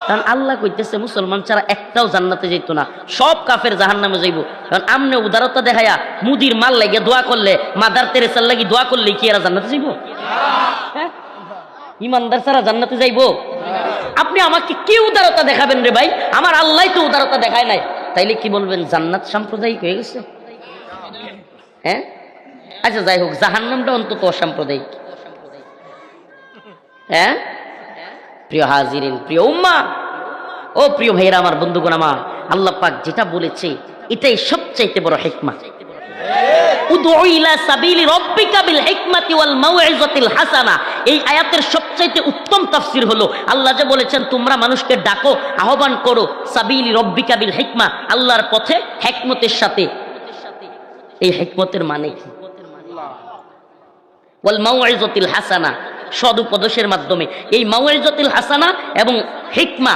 কারণ আল্লাহ কইতেছে মুসলমান ছাড়া একটাও জান্নাতে যেত না, সব কাফের জাহান্নামে যাইব। কারণ আমনে উদারতা দেখায়া মুদির মাল লাগে দোয়া করলে, মাদার তেরেসার লাগি দোয়া করলে কি এরা জান্নাতে যাইব? হ্যাঁ, ইমানদার ছাড়া জান্নাতে যাইব? আপনি আমাকে কি উদারতা দেখাবেন রে ভাই? আমার আল্লাহ তো উদারতা দেখায় নাই, তাইলে কি বলবেন জান্নাত সাম্প্রদায়িক হয়ে গেছে? হ্যাঁ, আচ্ছা যাই হোক, জাহান্নামটা অন্তত অসাম্প্রদায়িক। হ্যাঁ, প্রিয় হাজিরিন, প্রিয় উম্মা, ও প্রিয় ভাইয়েরা আমার, বন্ধুগণ আমার, আল্লাহ পাক যেটা বলেছে এটাই সবচাইতে বড় হিকমত। উদউ ইলা সাবিলি রাব্বিকা বিল হিকমাতি ওয়াল মাউইযাতিল হাসানা, এই আয়াতের সবচাইতে উত্তম তাফসীর হলো আল্লাহ যে বলেছেন তোমরা মানুষকে ডাকো, আহ্বান করো, সাবিলি রাব্বিকা বিল হিকমা, আল্লাহর পথে হিকমতের সাথে। এই হিকমতের মানে কি? ওয়াল মাউইযাতিল হাসানা, সদুপদেশের মাধ্যমে। এই মাউইযাতিল হাসানা এবং হিকমা